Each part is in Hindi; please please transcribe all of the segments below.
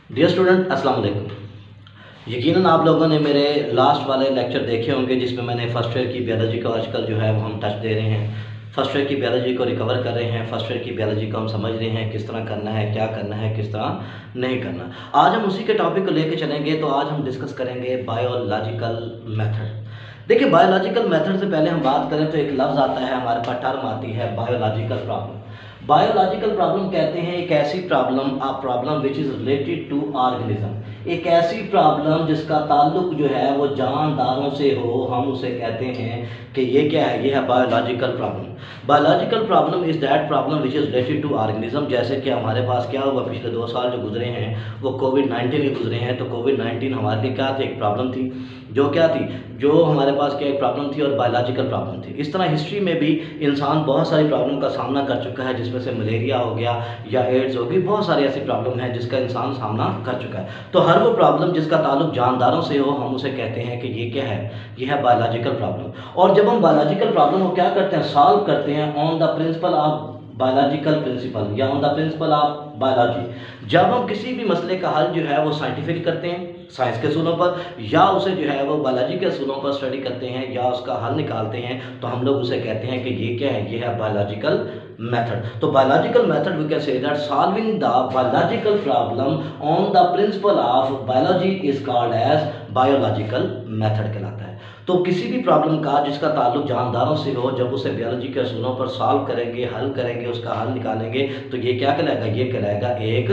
डियर स्टूडेंट अस्सलाम वालेकुम। यकीनन आप लोगों ने मेरे लास्ट वाले लेक्चर देखे होंगे जिसमें मैंने फर्स्ट ईयर की बायोलॉजी को आजकल जो है वो हम टच दे रहे हैं। फर्स्ट ईयर की बायोलॉजी को रिकवर कर रहे हैं, फर्स्ट ईयर की बायोलॉजी को हम समझ रहे हैं किस तरह करना है, क्या करना है, किस तरह नहीं करना। आज हम उसी के टॉपिक को लेकर चलेंगे। तो आज हम डिस्कस करेंगे बायोलॉजिकल मेथड। देखिए, बायोलॉजिकल मेथड से पहले हम बात करें तो एक लफ्ज़ आता है, हमारे पास टर्म आती है बायोलॉजिकल प्रॉब्लम। बायोलॉजिकल प्रॉब्लम कहते हैं एक ऐसी problem, a problem which is related to organism. एक ऐसी प्रॉब्लम जिसका ताल्लुक जो है वो जानदारों से हो, हम उसे कहते हैं कि ये क्या है, ये है biological problem. Biological problem is that problem which is related to organism. जैसे कि हमारे पास क्या हुआ, पिछले 2 साल जो गुजरे हैं वो कोविड-19 के गुजरे हैं। तो कोविड-19 हमारे लिए क्या थी, एक प्रॉब्लम थी। जो क्या थी, जो हमारे पास क्या एक प्रॉब्लम थी और बायोलॉजिकल प्रॉब्लम थी। इस तरह हिस्ट्री में भी इंसान बहुत सारी प्रॉब्लम का सामना कर चुका है, जिसमें से मलेरिया हो गया या एड्स हो गई, बहुत सारी ऐसी प्रॉब्लम है जिसका इंसान सामना कर चुका है। तो हर वो प्रॉब्लम जिसका ताल्लुक जानदारों से हो, हम उसे कहते हैं कि ये क्या है, ये है बायोलॉजिकल प्रॉब्लम। और जब हम बायोलॉजिकल प्रॉब्लम को क्या करते हैं, सॉल्व करते हैं on the principle of biological principle या on the principle of biology. जब हम किसी भी मसले का हल जो है वो साइंटिफिक करते हैं, साइंस के असूलों पर, या उसे जो है वो बायोलॉजी के असूलों पर स्टडी करते हैं या उसका हल निकालते हैं, तो हम लोग उसे कहते हैं कि ये क्या है, ये है बायोलॉजिकल मेथड। तो biological method we can say that solving the biological problem on the principle of biology is called as biological method कहलाता है। तो किसी भी प्रॉब्लम का जिसका ताल्लुक जानदारों से हो, जब उसे बायोलॉजी के असूलों पर सॉल्व करेंगे, हल करेंगे, उसका हल निकालेंगे, तो ये क्या कहलाएगा, ये कहलाएगा एक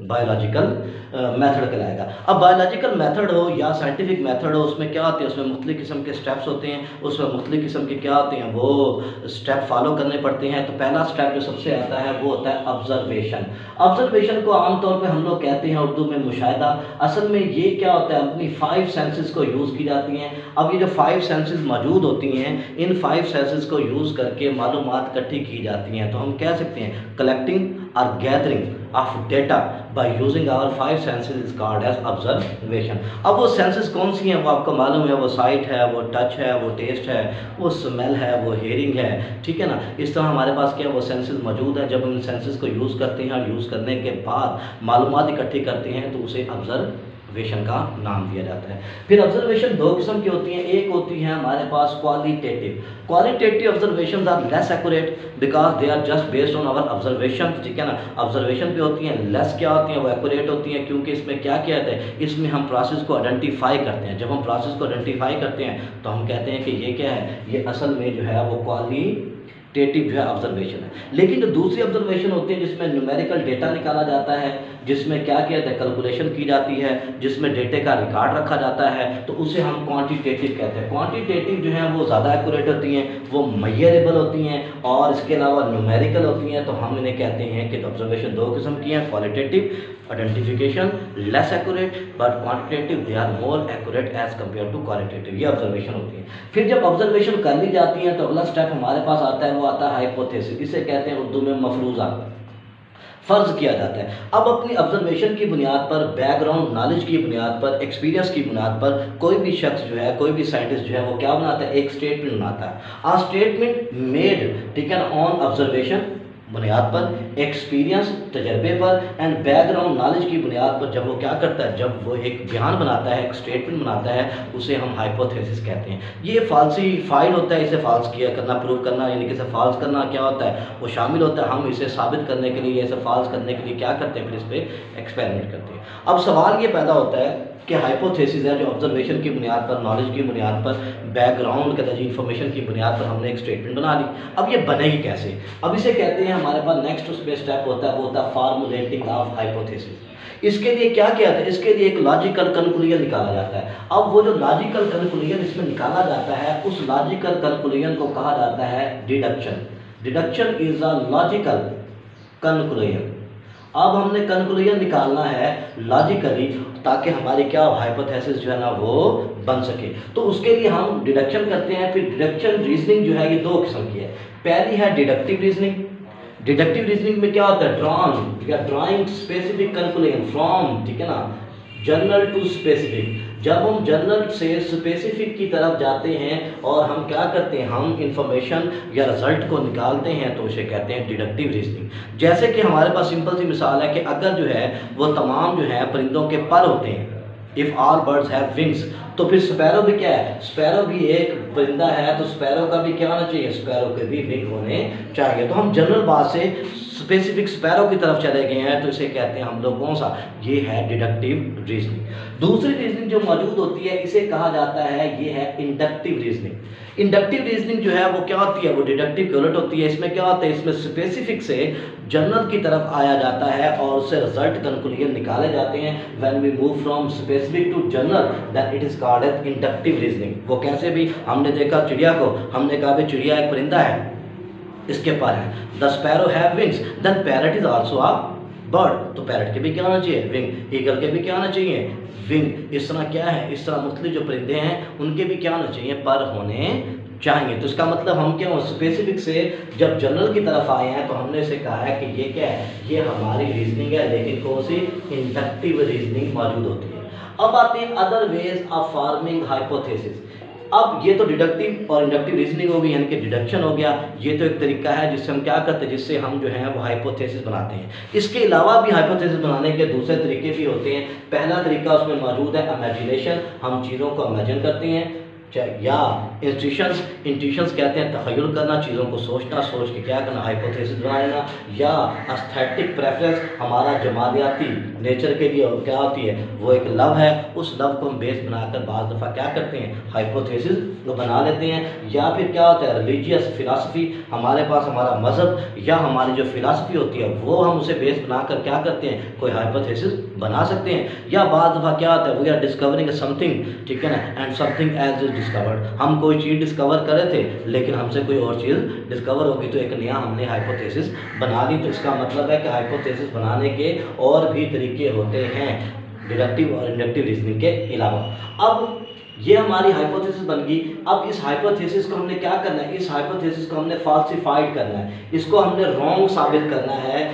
बायोलॉजिकल मेथड कहलाएगा। अब बायोलॉजिकल मेथड हो या साइंटिफिक मेथड हो, उसमें क्या होते हैं, उसमें मुख्तलिफ किस्म के स्टेप्स होते हैं, उसमें मुख्तलिफ किस्म के क्या होते हैं, वो स्टेप फॉलो करने पड़ते हैं। तो पहला स्टेप जो सबसे आता है वो होता है ऑब्जर्वेशन। ऑब्जर्वेशन को आमतौर पर हम लोग कहते हैं उर्दू में मुशाहिदा। असल में ये क्या होता है, अपनी 5 सेंसेस को यूज़ की जाती हैं। अब ये जो 5 सेंसेस मौजूद होती हैं, इन 5 सेंसेस को यूज़ करके मालूमात इकट्ठी की जाती हैं। तो हम कह सकते हैं कलेक्टिंग और gathering of data by using our 5 senses is called as observation. अब वो सेंसेस कौन सी हैं, वो आपको मालूम है, वो साइट है, वो टच है, वो टेस्ट है, वो स्मेल है, वो हेयरिंग है, ठीक है ना। इस तरह हमारे पास क्या वो सेंसेस मौजूद है। जब हम इन सेंसेस को यूज़ करते हैं और यूज़ करने के बाद मालूमात इकट्ठी करते हैं, तो उसे ऑब्जर्वेशन का नाम दिया जाता है। फिर ऑब्जर्वेशन 2 किस्म की होती हैं। एक होती है हमारे पास qualitative. Qualitative observations are less accurate because they are just based on our observation, ठीक है ना। ऑब्जर्वेशन पे होती हैं, लेस क्या होती हैं, वो एक्यूरेट होती हैं, क्योंकि इसमें क्या किया जाता है, इसमें हम प्रोसेस को आइडेंटिफाई करते हैं। जब हम प्रोसेस को आइडेंटिफाई करते हैं तो हम कहते हैं कि ये क्या है, ये असल में जो है वो क्वालिटेटिव जो है ऑब्जर्वेशन है। लेकिन जो दूसरी ऑब्जर्वेशन होती है जिसमें न्यूमेरिकल डेटा निकाला जाता है, जिसमें क्या किया जाता है, कैलकुलेशन की जाती है, जिसमें डेटे का रिकॉर्ड रखा जाता है, तो उसे हम क्वांटिटेटिव कहते हैं। क्वांटिटेटिव जो है वो ज़्यादा एक्यूरेट होती हैं, वो मेजरेबल होती हैं और इसके अलावा न्यूमेरिकल होती हैं। तो हम इन्हें कहते हैं कि ऑब्जर्वेशन 2 किस्म की हैं, qualitative identification less accurate, but quantitative they are more accurate as compare to qualitative. ये ऑब्जर्वेशन होती है। फिर जब ऑब्जर्वेशन कर ली जाती है तो अगला स्टेप हमारे पास आता है, वो आता है हाइपोथेसिस। इसे कहते हैं उर्दू में मफरूज़ा, फ़र्ज़ किया जाता है। अब अपनी ऑब्जर्वेशन की बुनियाद पर, बैकग्राउंड नॉलेज की बुनियाद पर, एक्सपीरियंस की बुनियाद पर कोई भी शख्स जो है, कोई भी साइंटिस्ट जो है वो क्या बनाता है, एक स्टेटमेंट बनाता है। आ स्टेटमेंट मेड, ठीक है ना, ऑन ऑब्जर्वेशन बुनियाद पर, एक्सपीरियंस तजर्बे पर एंड बैकग्राउंड नॉलेज की बुनियाद पर जब वो क्या करता है, जब वो एक बयान बनाता है, एक स्टेटमेंट बनाता है, उसे हम हाइपोथेसिस कहते हैं। ये फाल्सीफाइड होता है, इसे फॉल्स किया करना, प्रूव करना, यानी कि इसे फॉल्स करना क्या होता है, वो शामिल होता है। हम इसे साबित करने के लिए, इसे फॉल्स करने के लिए क्या करते हैं, फिर इस पर एक्सपेरिमेंट करते हैं। अब सवाल ये पैदा होता है कि हाइपोथेसिस है जो ऑब्जर्वेशन की बुनियाद पर, नॉलेज की बुनियाद पर, बैकग्राउंड के इंफॉर्मेशन की बुनियाद पर हमने एक स्टेटमेंट बना ली। अब ये बनेगी कैसे, अब इसे कहते हैं, हमारे पास नेक्स्ट उसमें स्टेप होता है, वो होता है फार्मूलेटिंग ऑफ हाइपोथेसिस। इसके लिए क्या किया जाता है, इसके लिए एक लॉजिकल कंक्लूजन निकाला जाता है। अब वो जो लॉजिकल कंक्लूजन इसमें निकाला जाता है, उस लॉजिकल कंक्लूजन को कहा जाता है deduction. Deduction is a logical conclusion. अब हमने कंक्लूजन निकालना है लॉजिकली, ताकि हमारी क्या हाइपोथेसिस जो है ना वो बन सके। तो उसके लिए हम डिडक्शन करते हैं। फिर डिडक्शन रीजनिंग जो है ये 2 किस्म की है। पहली है डिडक्टिव रीजनिंग। डिडक्टिव रीजनिंग में क्या होता है, ड्रॉइंग स्पेसिफिक कंक्लूजन फ्रॉम, ठीक है ना, जनरल टू स्पेसिफिक। जब हम जनरल से स्पेसिफिक की तरफ जाते हैं और हम क्या करते हैं, हम इंफॉर्मेशन या रिजल्ट को निकालते हैं, तो उसे कहते हैं डिडक्टिव रीजनिंग। जैसे कि हमारे पास सिंपल सी मिसाल है कि अगर जो है वो तमाम जो है परिंदों के पर होते हैं, if all birds have wings, तो फिर स्पैरो भी क्या है, स्पैरो भी एक परिंदा है, तो स्पैरो का भी क्या होना चाहिए, स्पैरो के भी विंग होने चाहिए। तो हम जनरल बात से स्पेसिफिक स्पैरो की तरफ चले गए हैं, तो इसे कहते हैं हम लोग कौन सा, ये है डिडक्टिव रीजनिंग। दूसरी रीजनिंग जो मौजूद होती है इसे कहा जाता है, ये है इंडक्टिव रीजनिंग। इंडक्टिव रीजनिंग जो है वो क्या होती है, वो डिडक्टिव के उलट होती है। इसमें क्या होता है, इसमें स्पेसिफिक से जनरल की तरफ आया जाता है और उससे रिजल्ट कंक्लूजन निकाले जाते हैं। When we move from specific to general then it is called as inductive reasoning. वो कैसे भी, हमने देखा चिड़िया को, हमने कहा भाई चिड़िया एक परिंदा है, इसके पर है, the sparrow have wings, then parrot is also a bird, तो पैरट के भी क्या होना चाहिए, विंग। ईगल के भी क्या होना चाहिए, विंग। इस तरह क्या है, इस तरह मुख्तलिफ जो परिंदे हैं उनके भी क्या होना चाहिए, पर होने चाहिए। तो इसका मतलब हम क्या, स्पेसिफिक से जब जनरल की तरफ आए हैं तो हमने इसे कहा है कि ये क्या है, ये हमारी रीजनिंग है, लेकिन कौन सी, इंडक्टिव रीजनिंग मौजूद होती है। अब आते हैं other ways of farming hypothesis. अब ये तो डिडक्टिव और इंडक्टिव रीजनिंग हो गई, यानी कि डिडक्शन हो गया। ये तो एक तरीका है जिससे हम क्या करते हैं, जिससे हम जो है वो हाइपोथेसिस बनाते हैं। इसके अलावा भी हाइपोथेसिस बनाने के दूसरे तरीके भी होते हैं। पहला तरीका उसमें मौजूद है इमेजिनेशन, हम चीज़ों को इमेजिन करते हैं, या इंट्यूशंस कहते हैं तखय्युल करना, चीज़ों को सोचना, सोच के क्या करना, हाइपोथेसिस बनाना। या एस्थेटिक प्रेफरेंस, हमारा जमालियाती नेचर के लिए क्या होती है, वो एक लव है, उस लव को हम बेस बनाकर बाज़ दफ़ा क्या करते हैं, हाइपोथेसिस को बना लेते हैं। या फिर क्या होता है, रिलीजियस फिलासफी, हमारे पास हमारा मज़हब या हमारी जो फिलासफी होती है वो हम उसे बेस बनाकर क्या करते हैं, कोई हाइपोथेसिस बना सकते हैं। या बाज़ दफ़ा क्या होता है, वी आर डिस्कवरिंग समथिंग, ठीक है ना, एंड समथिंग एज डिस्कवर्ड, हम कोई चीज़ डिस्कवर कर रहे थे लेकिन हमसे कोई और चीज़ डिस्कवर होगी, तो एक नया हमने हाइपोथेसिस बना ली। तो इसका मतलब है कि हाइपोथेसिस बनाने के और भी तरीके होते हैं डिडक्टिव और इंडक्टिव रीजनिंग के अलावा। अब ये हमारी हाइपोथेसिस बन गई। अब इस हाइपोथेसिस को हमने क्या करना है, इस हाइपोथेसिस को हमने फाल्सिफाइड करना है, इसको हमने रॉन्ग साबित करना है,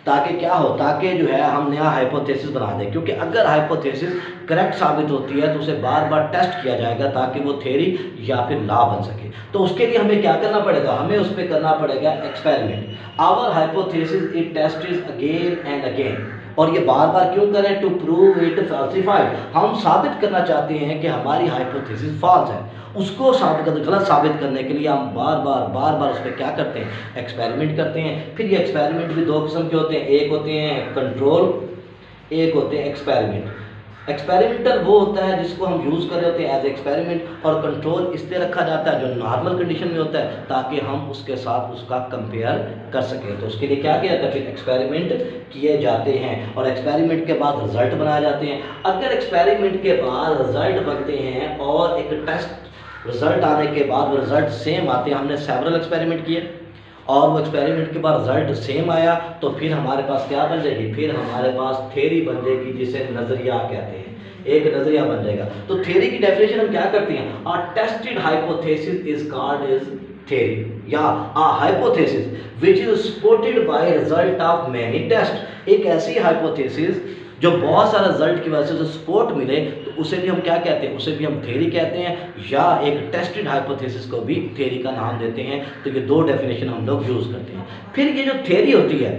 ताकि क्या हो, ताकि जो है हम नया हाइपोथेसिस बना दें। क्योंकि अगर हाइपोथेसिस करेक्ट साबित होती है तो उसे बार बार टेस्ट किया जाएगा ताकि वो थ्योरी या फिर लॉ बन सके। तो उसके लिए हमें क्या करना पड़ेगा, हमें उस पर करना पड़ेगा experiment. Our hypothesis it tested again and again, और ये बार बार क्यों करें, टू प्रूव इट फाल्सिफाइड, हम साबित करना चाहते हैं कि हमारी हाइपोथेसिस फॉल्स है। उसको गलत साबित करने के लिए हम बार बार उस पर क्या करते हैं, एक्सपेरिमेंट करते हैं। फिर ये एक्सपेरिमेंट भी दो किस्म के होते हैं, एक होते हैं कंट्रोल, एक होते हैं एक्सपेरिमेंट। एक्सपेरिमेंटल वो होता है जिसको हम यूज़ कर रहे होते हैं एज एक्सपेरिमेंट, और कंट्रोल इसलिए रखा जाता है जो नॉर्मल कंडीशन में होता है, ताकि हम उसके साथ उसका कंपेयर कर सकें। तो उसके लिए क्या किया जाता है, फिर एक्सपेरिमेंट किए जाते हैं और एक्सपेरिमेंट के बाद रिजल्ट बनाए जाते हैं। अगर एक्सपेरिमेंट के बाद रिजल्ट बनते हैं और एक टेस्ट रिजल्ट आने के बाद वो रिजल्ट सेम आते हैं, हमने सेवरल एक्सपेरिमेंट किए और वो एक्सपेरिमेंट के बाद रिजल्ट सेम आया, तो फिर हमारे पास क्या बन जाएगी, फिर हमारे पास थ्योरी बन जाएगी, जिसे नजरिया कहते हैं, एक नजरिया बन जाएगा। तो थ्योरी की डेफिनेशन हम क्या करते हैं, a tested hypothesis is called as theory, या a hypothesis which is supported by result of many test. एक ऐसी हाइपोथेसिस जो बहुत सारा रिजल्ट की वजह से सपोर्ट मिले, तो उसे भी हम क्या कहते हैं, उसे भी हम थ्योरी कहते हैं, या एक टेस्टेड हाइपोथेसिस को भी थ्योरी का नाम देते हैं। तो ये दो डेफिनेशन हम लोग यूज़ करते हैं। फिर ये जो थ्योरी होती है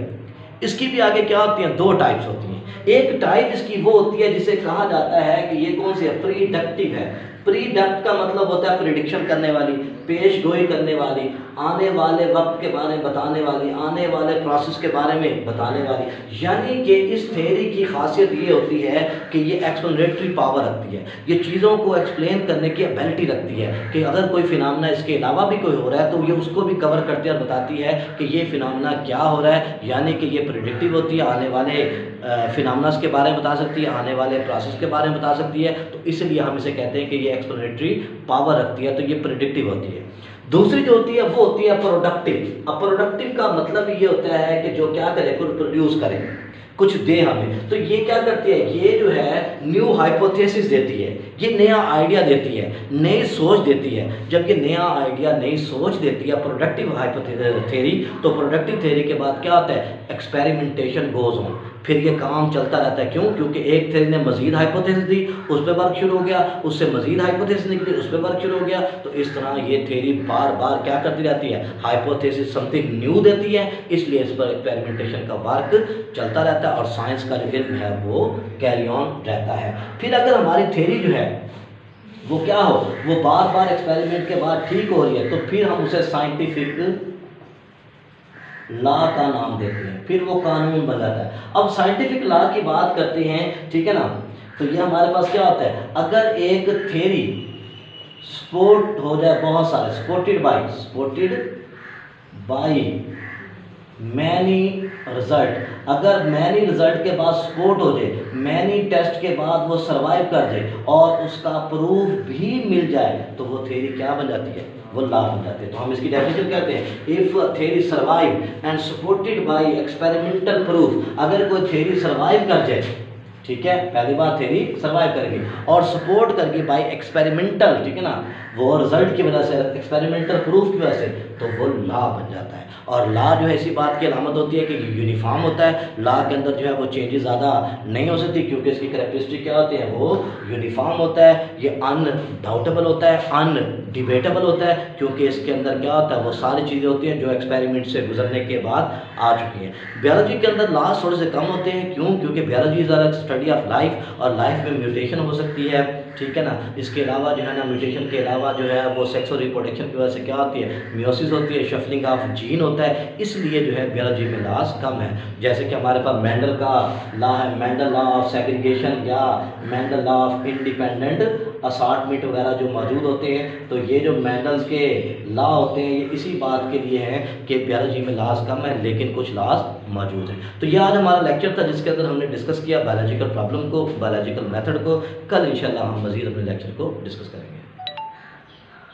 इसकी भी आगे क्या होती है, दो टाइप्स होती हैं। एक टाइप इसकी वो होती है जिसे कहा जाता है कि ये कौन सी है, प्रीडक्टिव है। प्रीडक्ट का मतलब होता है प्रिडिक्शन करने वाली, पेश गोई करने वाली, आने वाले वक्त के बारे में बताने वाली, आने वाले प्रोसेस के बारे में बताने वाली। यानी कि इस थ्योरी की खासियत ये होती है कि ये एक्सप्लेनेटरी पावर रखती है, ये चीज़ों को एक्सप्लेन करने की एबिलिटी रखती है कि अगर कोई फिनोमेना इसके अलावा भी कोई हो रहा है तो ये उसको भी कवर करती है और बताती है कि ये फिनोमेना क्या हो रहा है। यानी कि ये प्रेडिक्टिव होती है, आने वाले फिनोमेना के बारे में बता सकती है, आने वाले प्रोसेस के बारे में बता सकती है। तो इसलिए हम इसे कहते हैं कि ये एक्सप्लेनेटरी पावर रखती है, तो ये प्रेडिक्टिव होती है। दूसरी जो होती है वो होती है प्रोडक्टिव। अब प्रोडक्टिव का मतलब ये होता है कि जो क्या करे, कुछ प्रोड्यूस करे, कुछ दे हमें। तो ये क्या करती है, ये जो है न्यू हाइपोथेसिस देती है, ये नया आइडिया देती है, नई सोच देती है। जब ये नया आइडिया नई सोच देती है प्रोडक्टिव हाइपोथेसिस थ्योरी, तो प्रोडक्टिव थ्योरी के बाद क्या होता है, एक्सपेरिमेंटेशन गोज ऑन। फिर ये काम चलता रहता है। क्यों? क्योंकि एक थ्योरी ने मजीद हाइपोथेसिस दी, उस पर वर्क शुरू हो गया, उससे मजीद हाइपोथेसिस निकली, उस पर वर्क शुरू हो गया। तो इस तरह ये थ्योरी बार बार क्या करती रहती है, हाइपोथेसिस समथिंग न्यू देती है, इसलिए इस पर एक्सपेरिमेंटेशन का वर्क चलता रहता है और साइंस का जो इल्म है वो कैरी ऑन रहता है। फिर अगर हमारी थ्योरी जो है वो क्या हो, वो बार बार एक्सपेरिमेंट के बाद ठीक हो रही है, तो फिर हम उसे साइंटिफिक लॉ का नाम देते हैं, फिर वो कानून बन जाता है। अब साइंटिफिक लॉ की बात करते हैं, ठीक है ना, तो ये हमारे पास क्या होता है, अगर एक थ्योरी सपोर्ट हो जाए, बहुत सारे सपोर्टेड बाय मैनी रिजल्ट, अगर मैनी रिजल्ट के बाद सपोर्ट हो जाए, मैनी टेस्ट के बाद वो सरवाइव कर जाए और उसका प्रूफ भी मिल जाए, तो वो थ्योरी क्या बन जाती है, वो लॉ बन जाती है। तो हम इसकी डेफिनेशन कहते हैं, if theory survive and supported by experimental proof, अगर कोई थ्योरी सरवाइव कर जाए, ठीक है, पहली बात थ्योरी सरवाइव करेगी और सपोर्ट करके बाय एक्सपेरिमेंटल, ठीक है ना, वो रिजल्ट की वजह से, एक्सपेरिमेंटल प्रूफ की वजह से, तो वो लॉ बन जाता है। और लॉ जो है इसी बात की अलामत होती है कि यूनिफॉर्म होता है, लॉ के अंदर जो है वो चेंजेस ज़्यादा नहीं हो सकती, क्योंकि इसकी कैरेक्टरिस्टिक क्या होती है, वो यूनिफॉर्म होता है, ये अनडाउटेबल होता है, अनडिबेटेबल होता है, क्योंकि इसके अंदर क्या होता है, वो सारी चीज़ें होती हैं जो एक्सपेरिमेंट से गुजरने के बाद आ चुकी हैं। बायोलॉजी के अंदर लॉज थोड़े से कम होते हैं, क्यों? क्योंकि biology is a study of life, और लाइफ में म्यूटेशन हो सकती है, ठीक है ना। इसके अलावा जो है ना, म्यूटेशन के अलावा जो है वो सेक्स और रिप्रोडक्शन की वजह से क्या होती है, मियोसिस होती है, शफलिंग ऑफ जीन होता है, इसलिए जो है बायोलॉजी में लॉज कम है। जैसे कि हमारे पास मेंडल का लॉ है, मेंडल लॉ ऑफ सेग्रीगेशन या Mendel law of independent assortment वगैरह जो मौजूद होते हैं, तो ये जो मेंडल्स के लॉ होते हैं ये इसी बात के लिए हैं कि बायोलॉजी में लॉज कम है लेकिन कुछ लॉज मौजूद हैं। तो ये आज हमारा लेक्चर था जिसके अंदर हमने डिस्कस किया बायोलॉजिकल प्रॉब्लम को, बायोलॉजिकल मेथड को। कल इंशाल्लाह हम मज़ीद अपने लेक्चर को डिस्कस करेंगे।